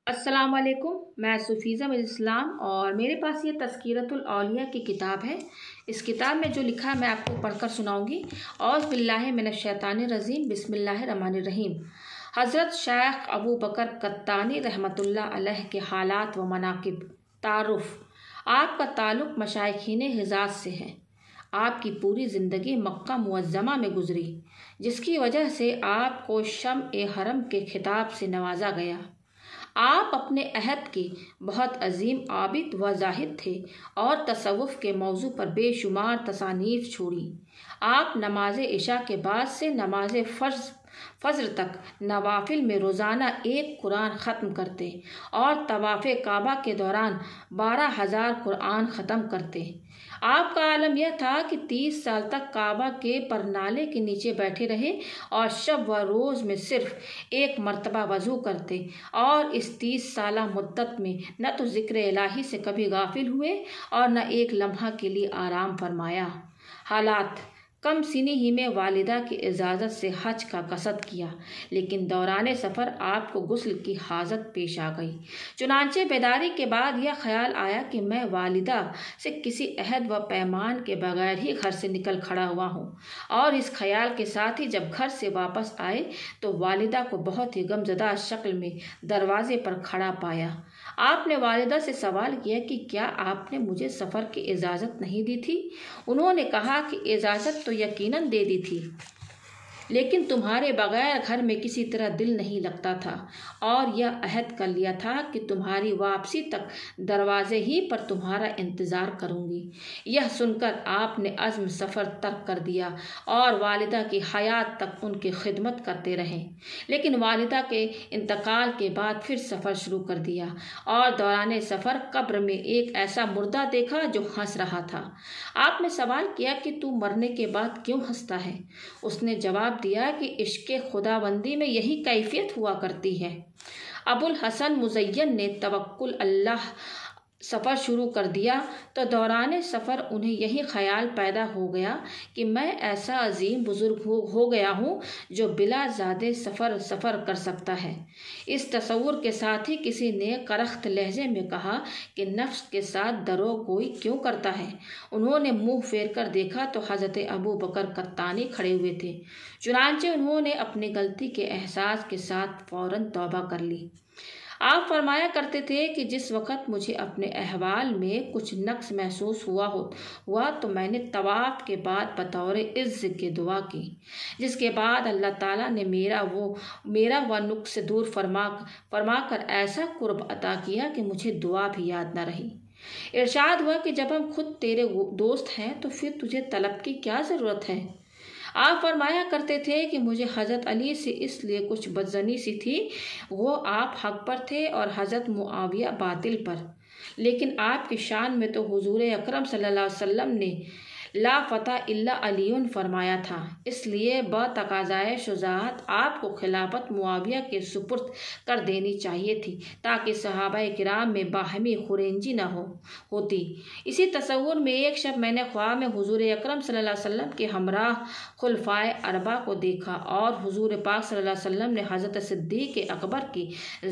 السلام علیکم، میں سفیزہ اسلام اور میرے پاس یہ تذکرۃ الاولیاء کی کتاب ہے۔ اس کتاب میں جو لکھا ہے میں آپ کو پڑھ کر سناؤں گی۔ اعوذ باللہ من الشیطان الرجیم، بسم اللہ الرحمن الرحیم۔ حضرت شیخ ابو بکر قطانی رحمۃ اللہ علیہ کے حالات و مناقب۔ تعارف: آپ کا تعلق مشائخین حجاز سے ہے۔ آپ کی پوری زندگی مکہ معظمہ میں گزری، جس کی وجہ سے آپ کو شمع حرم کے خطاب سے نوازا گیا۔ آپ اپنے عہد کے بہت عظیم عابد و زاہد تھے اور تصوف کے موضوع پر بے شمار تصانیف چھوڑی۔ آپ نماز عشاء کے بعد سے نماز فجر تک نوافل میں روزانہ ایک قرآن ختم کرتے اور طواف کعبہ کے دوران 12,000 قرآن ختم کرتے۔ آپ کا عالم یہ تھا کہ 30 سال تک کعبہ کے پرنالے کے نیچے بیٹھے رہے اور شب و روز میں صرف ایک مرتبہ وضو کرتے، اور اس 30 سالہ مدت میں نہ تو ذکر الہی سے کبھی غافل ہوئے اور نہ ایک لمحہ کے لیے آرام فرمایا۔ حالات: کم سنی ہی میں والدہ کی اجازت سے حج کا قصد کیا، لیکن دوران سفر آپ کو غسل کی حاجت پیش آ گئی۔ چنانچہ بیداری کے بعد یہ خیال آیا کہ میں والدہ سے کسی عہد و پیمان کے بغیر ہی گھر سے نکل کھڑا ہوا ہوں، اور اس خیال کے ساتھ ہی جب گھر سے واپس آئے تو والدہ کو بہت ہی غمزدہ شکل میں دروازے پر کھڑا پایا۔ آپ نے والدہ سے سوال کیا کہ کیا آپ نے مجھے سفر کی اجازت نہیں دی تھی؟ انہوں نے کہا کہ اجازت تو یقیناً دے دی تھی، لیکن تمہارے بغیر گھر میں کسی طرح دل نہیں لگتا تھا، اور یہ عہد کر لیا تھا کہ تمہاری واپسی تک دروازے ہی پر تمہارا انتظار کروں گی۔ یہ سن کر آپ نے عزم سفر ترک کر دیا اور والدہ کی حیات تک ان کی خدمت کرتے رہے، لیکن والدہ کے انتقال کے بعد پھر سفر شروع کر دیا، اور دوران سفر قبر میں ایک ایسا مردہ دیکھا جو ہنس رہا تھا۔ آپ نے سوال کیا کہ تو مرنے کے بعد کیوں ہنستا ہے؟ اس نے جواب دیا کہ عشق خداوندی میں یہی کیفیت ہوا کرتی ہے۔ ابو الحسن مزین نے توکل اللہ سفر شروع کر دیا تو دوران سفر انہیں یہی خیال پیدا ہو گیا کہ میں ایسا عظیم بزرگ ہو گیا ہوں جو بلا زاد سفر کر سکتا ہے۔ اس تصور کے ساتھ ہی کسی نے کرخت لہجے میں کہا کہ نفس کے ساتھ درو گوئی کیوں کرتا ہے؟ انہوں نے منہ پھیر کر دیکھا تو حضرت ابو بکر قطانی کھڑے ہوئے تھے۔ چنانچہ انہوں نے اپنی غلطی کے احساس کے ساتھ فوراً توبہ کر لی۔ آپ فرمایا کرتے تھے کہ جس وقت مجھے اپنے احوال میں کچھ نقص محسوس ہوا تو میں نے طواف کے بعد بطور عز کے دعا کی، جس کے بعد اللہ تعالیٰ نے میرا وہ نقص دور فرما کر ایسا قرب عطا کیا کہ مجھے دعا بھی یاد نہ رہی۔ ارشاد ہوا کہ جب ہم خود تیرے دوست ہیں تو پھر تجھے طلب کی کیا ضرورت ہے؟ آپ فرمایا کرتے تھے کہ مجھے حضرت علی سے اس لیے کچھ بدظنی سی تھی، وہ آپ حق پر تھے اور حضرت معاویہ باطل پر، لیکن آپ کی شان میں تو حضور اکرم صلی اللہ علیہ وسلم نے لا فتح الا علی فرمایا تھا، اس لیے بتقاضائے شجاعت آپ کو خلافت معاویہ کے سپرد کر دینی چاہیے تھی تاکہ صحابہ کرام میں باہمی خورنجی نہ ہوتی۔ اسی تصور میں ایک شب میں نے خواب میں حضور اکرم صلی اللہ علیہ وسلم کے ہمراہ خلفائے اربعہ کو دیکھا، اور حضور پاک صلی اللہ علیہ وسلم نے حضرت صدیق اکبر کی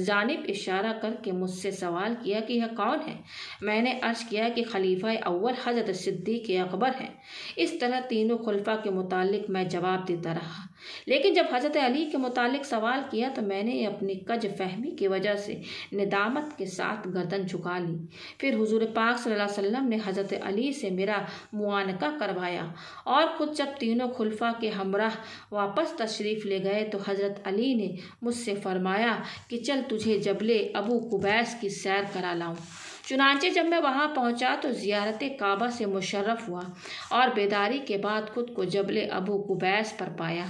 جانب اشارہ کر کے مجھ سے سوال کیا کہ یہ کون ہے؟ میں نے عرض کیا کہ خلیفہ اول حضرت صدیق اکبر ہے۔ اس طرح تینوں خلفاء کے متعلق میں جواب دیتا رہا، لیکن جب حضرت علی کے متعلق سوال کیا تو میں نے اپنی کج فہمی کی وجہ سے ندامت کے ساتھ گردن جھکا لی۔ پھر حضور پاک صلی اللہ علیہ وسلم نے حضرت علی سے میرا معانقہ کروایا، اور خود جب تینوں خلفاء کے ہمراہ واپس تشریف لے گئے تو حضرت علی نے مجھ سے فرمایا کہ چل تجھے جبل ابو قبیس کی سیر کرا لاؤں۔ چنانچہ جب میں وہاں پہنچا تو زیارت کعبہ سے مشرف ہوا، اور بیداری کے بعد خود کو جبل ابو قبیس پر پایا،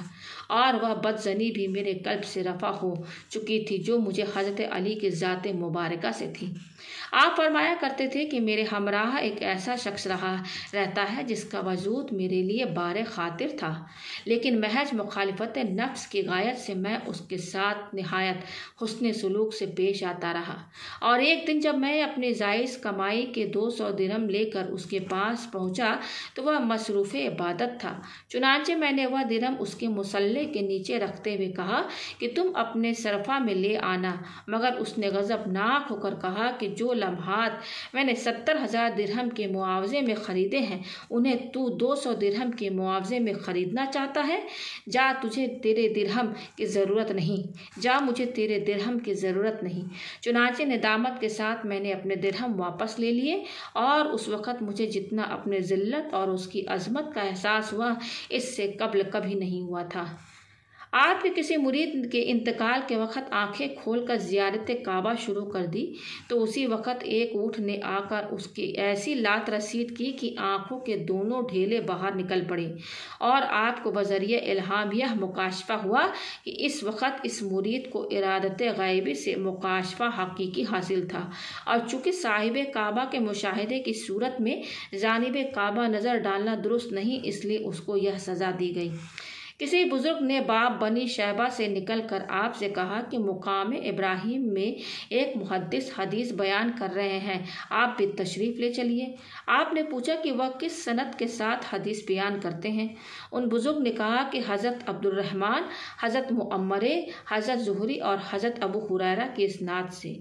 اور وہ بدظنی بھی میرے قلب سے رفع ہو چکی تھی جو مجھے حضرت علی کی ذات مبارکہ سے تھی۔ آپ فرمایا کرتے تھے کہ میرے ہمراہ ایک ایسا شخص رہتا ہے جس کا وجود میرے لیے بار خاطر تھا، لیکن محض مخالفت نفس کی غایت سے میں اس کے ساتھ نہایت حسن سلوک سے پیش آتا رہا، اور ایک دن جب میں اپنی جائز کمائی کے 200 درہم لے کر اس کے پاس پہنچا تو وہ مصروف عبادت تھا۔ چنانچہ میں نے وہ درہم اس کے مصلی چولہے کے نیچے رکھتے ہوئے کہا کہ تم اپنے صرفہ میں لے آنا، مگر اس نے غضبناک ہو کر کہا کہ جو لمحات میں نے 70,000 درہم کے معاوضے میں خریدے ہیں انہیں تو 200 درہم کے معاوضے میں خریدنا چاہتا ہے؟ جا، تجھے تیرے درہم کی ضرورت نہیں، جا، مجھے تیرے درہم کی ضرورت نہیں۔ چنانچہ ندامت کے ساتھ میں نے اپنے درہم واپس لے لیے، اور اس وقت مجھے جتنا اپنے ذلت اور اس کی عظمت کا احساس ہوا اس سے قبل کبھی نہیں ہوا تھا۔ آپ کے کسی مرید کے انتقال کے وقت آنکھیں کھول کر زیارت کعبہ شروع کر دی تو اسی وقت ایک اونٹ نے آ کر اس کی ایسی لات رسید کی کہ آنکھوں کے دونوں ڈھیلے باہر نکل پڑے، اور آپ کو بذریعہ الہام یہ مکاشفہ ہوا کہ اس وقت اس مرید کو ارادت غیبی سے مکاشفہ حقیقی حاصل تھا، اور چونکہ صاحب کعبہ کے مشاہدے کی صورت میں جانب کعبہ نظر ڈالنا درست نہیں، اس لیے اس کو یہ سزا دی گئی۔ کسی بزرگ نے باب بنی شیبہ سے نکل کر آپ سے کہا کہ مقام ابراہیم میں ایک محدث حدیث بیان کر رہے ہیں، آپ بھی تشریف لے چلیے۔ آپ نے پوچھا کہ وہ کس سند کے ساتھ حدیث بیان کرتے ہیں؟ ان بزرگ نے کہا کہ حضرت عبد الرحمن، حضرت معمرے، حضرت زہری اور حضرت ابو ہریرہ کی اسناد سے۔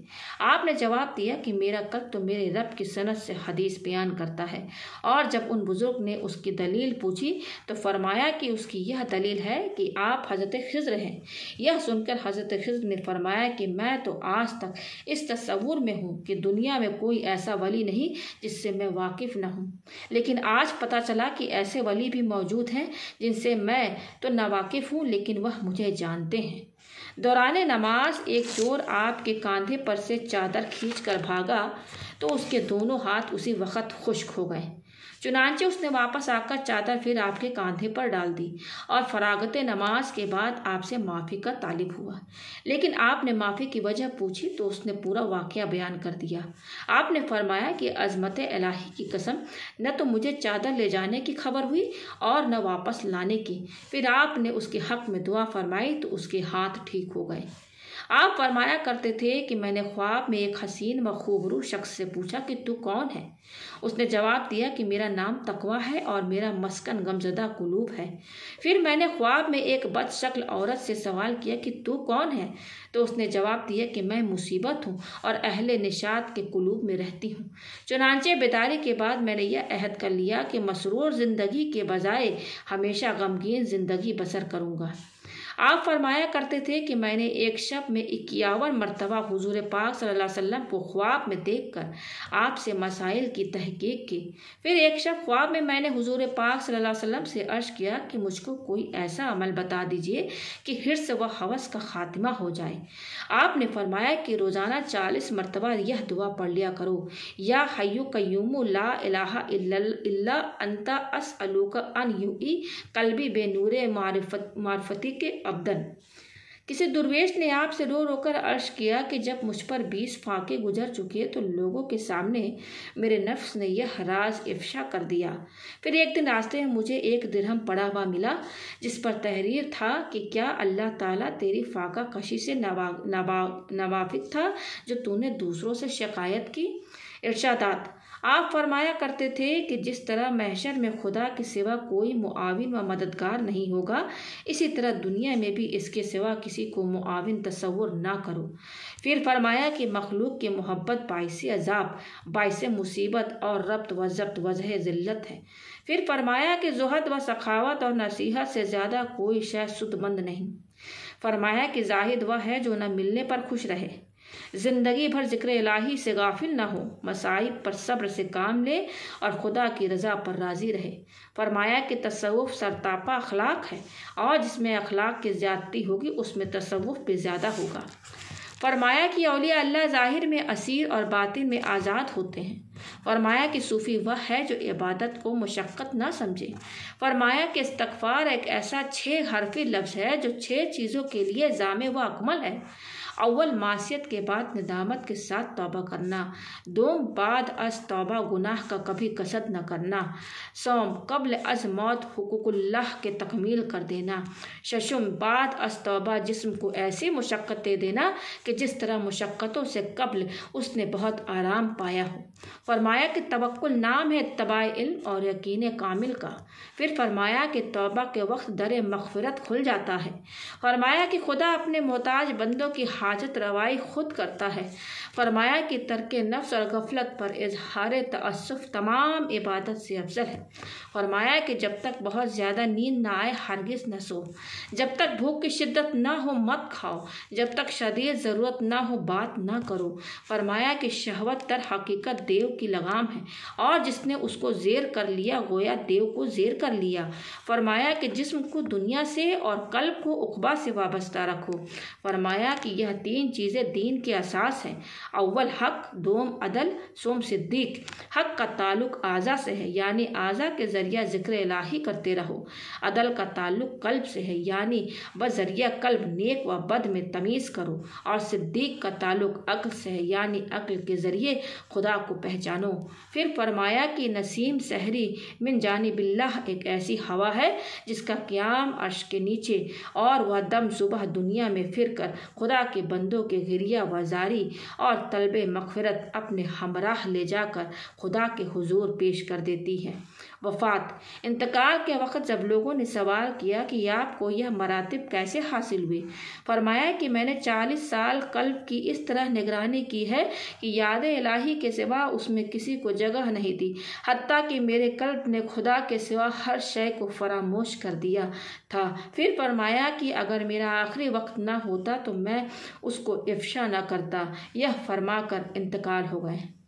آپ نے جواب دیا کہ میرا قلب تو میرے رب کی سند سے حدیث بیان کرتا ہے، اور جب ان بزرگ نے اس کی دلیل پوچھی تو فرمایا کہ اس کی یہ دلیل ہے کہ آپ حضرت خضر ہیں۔ یہ سن کر حضرت خضر نے فرمایا کہ میں تو آج تک اس تصور میں ہوں کہ دنیا میں کوئی ایسا ولی نہیں جس سے میں واقف نہ ہوں، لیکن آج پتہ چلا کہ ایسے ولی بھی موجود ہیں جن سے میں تو ناواقف ہوں لیکن وہ مجھے جانتے ہیں۔ دوران نماز ایک چور آپ کے کاندھے پر سے چادر کھینچ کر بھاگا تو اس کے دونوں ہاتھ اسی وقت خشک ہو گئے۔ چنانچہ اس نے واپس آ کر چادر پھر آپ کے کاندھے پر ڈال دی اور فراغت نماز کے بعد آپ سے معافی کا طالب ہوا، لیکن آپ نے معافی کی وجہ پوچھی تو اس نے پورا واقعہ بیان کر دیا۔ آپ نے فرمایا کہ عظمت الہی کی قسم، نہ تو مجھے چادر لے جانے کی خبر ہوئی اور نہ واپس لانے کی۔ پھر آپ نے اس کے حق میں دعا فرمائی تو اس کے ہاتھ ٹھیک ہو گئے۔ آپ فرمایا کرتے تھے کہ میں نے خواب میں ایک حسین و خوبرو شخص سے پوچھا کہ تو کون ہے؟ اس نے جواب دیا کہ میرا نام تقویٰ ہے اور میرا مسکن غمزدہ قلوب ہے۔ پھر میں نے خواب میں ایک بد شکل عورت سے سوال کیا کہ تو کون ہے؟ تو اس نے جواب دیا کہ میں مصیبت ہوں اور اہل نشاط کے قلوب میں رہتی ہوں۔ چنانچہ بیداری کے بعد میں نے یہ عہد کر لیا کہ مسرور زندگی کے بجائے ہمیشہ غمگین زندگی بسر کروں گا۔ آپ فرمایا کرتے تھے کہ میں نے ایک شب میں 51 مرتبہ حضور پاک صلی اللہ علیہ وسلم کو خواب میں دیکھ کر آپ سے مسائل کی تحقیق کی۔ پھر ایک شب خواب میں نے حضور پاک صلی اللہ علیہ وسلم سے عرض کیا کہ مجھ کو کوئی ایسا عمل بتا دیجئے کہ حرص و ہوس کا خاتمہ ہو جائے۔ آپ نے فرمایا کہ روزانہ 40 مرتبہ یہ دعا پڑھ لیا کرو، یا حی قیوم لا الہ الا انت اسألوک ان یحیی قلبی بے نور معرفتی کے ابدن۔ کسی درویش نے آپ سے رو رو کر عرض کیا کہ جب مجھ پر 20 فاقے گزر چکے تو لوگوں کے سامنے میرے نفس نے یہ راز افشا کر دیا۔ پھر ایک دن راستے میں مجھے ایک درہم پڑا ہوا ملا جس پر تحریر تھا کہ کیا اللہ تعالیٰ تیری فاقہ کشی سے ناواقف تھا جو تو نے دوسروں سے شکایت کی؟ ارشادات۔ آپ فرمایا کرتے تھے کہ جس طرح محشر میں خدا کے سوا کوئی معاون و مددگار نہیں ہوگا، اسی طرح دنیا میں بھی اس کے سوا کسی کو معاون تصور نہ کرو۔ پھر فرمایا کہ مخلوق کی محبت باعث عذاب، باعث مصیبت اور ربط و ضبط وجہ ذلت ہے۔ پھر فرمایا کہ زہد و سخاوت اور نصیحت سے زیادہ کوئی شے سود مند نہیں۔ فرمایا کہ زاہد وہ ہے جو نہ ملنے پر خوش رہے، زندگی بھر ذکر الہی سے غافل نہ ہو، مصائب پر صبر سے کام لے اور خدا کی رضا پر راضی رہے۔ فرمایا کہ تصوف سرتاپا اخلاق ہے، اور جس میں اخلاق کی زیادتی ہوگی اس میں تصوف بھی زیادہ ہوگا۔ فرمایا کہ اولیاء اللہ ظاہر میں اسیر اور باطن میں آزاد ہوتے ہیں۔ فرمایا کہ صوفی وہ ہے جو عبادت کو مشقت نہ سمجھے۔ فرمایا کہ استغفار ایک ایسا 6 حرفی لفظ ہے جو 6 چیزوں کے لیے جامع و اکمل ہے، اول معصیت کے بعد ندامت کے ساتھ توبہ کرنا، دوم بعد از توبہ گناہ کا کبھی قصد نہ کرنا، سوم قبل از موت حقوق اللہ کے تکمیل کر دینا، ششم بعد از توبہ جسم کو ایسی مشقت دے دینا کہ جس طرح مشقتوں سے قبل اس نے بہت آرام پایا ہو۔ فرمایا کہ توکل نام ہے تبع علم اور یقین کامل کا۔ پھر فرمایا کہ توبہ کے وقت در مغفرت کھل جاتا ہے۔ فرمایا کہ خدا اپنے محتاج بندوں کی حاجت روائی خود کرتا ہے۔ فرمایا کہ ترک نفس اور غفلت پر اظہار تأسف تمام عبادت سے افضل ہے۔ فرمایا کہ جب تک بہت زیادہ نیند نہ آئے ہرگز نہ سو، جب تک بھوک کی شدت نہ ہو مت کھاؤ، جب تک شدید ضرورت نہ ہو بات نہ کرو۔ فرمایا کہ شہوت در حقیقت دیو کی لگام ہے اور جس نے اس کو زیر کر لیا گویا دیو کو زیر کر لیا۔ فرمایا کہ جسم کو دنیا سے اور قلب کو عقبہ سے وابستہ رکھو۔ فرمایا کہ یہ تین چیزیں دین کے اساس ہیں، اول حق، دوم عدل، سوم صدیق۔ حق کا تعلق اعضاء سے ہے، یعنی اعضاء کے ذریعہ ذکر الہی کرتے رہو۔ عدل کا تعلق قلب سے ہے، یعنی بذریعہ قلب نیک و بد میں تمیز کرو۔ اور صدیق کا تعلق عقل سے ہے، یعنی عقل کے ذریعے خدا کو پہچانو۔ پھر فرمایا کہ نسیم سحری من جانب اللہ ایک ایسی ہوا ہے جس کا قیام عرش کے نیچے اور وہ دم صبح دنیا میں پھر کر خدا کے بندوں کے گریہ وزاری اور طلب مغفرت اپنے ہمراہ لے جا کر خدا کے حضور پیش کر دیتی ہے۔ وفات، انتقال کے وقت جب لوگوں نے سوال کیا کہ آپ کو یہ مراتب کیسے حاصل ہوئے، فرمایا کہ میں نے 40 سال قلب کی اس طرح نگرانی کی ہے کہ یاد الہی کے سوا اس میں کسی کو جگہ نہیں دی، حتیٰ کہ میرے قلب نے خدا کے سوا ہر شے کو فراموش کر دیا تھا۔ پھر فرمایا کہ اگر میرا آخری وقت نہ ہوتا تو میں اس کو افشا نہ کرتا۔ یہ فرما کر انتقال ہو گئے۔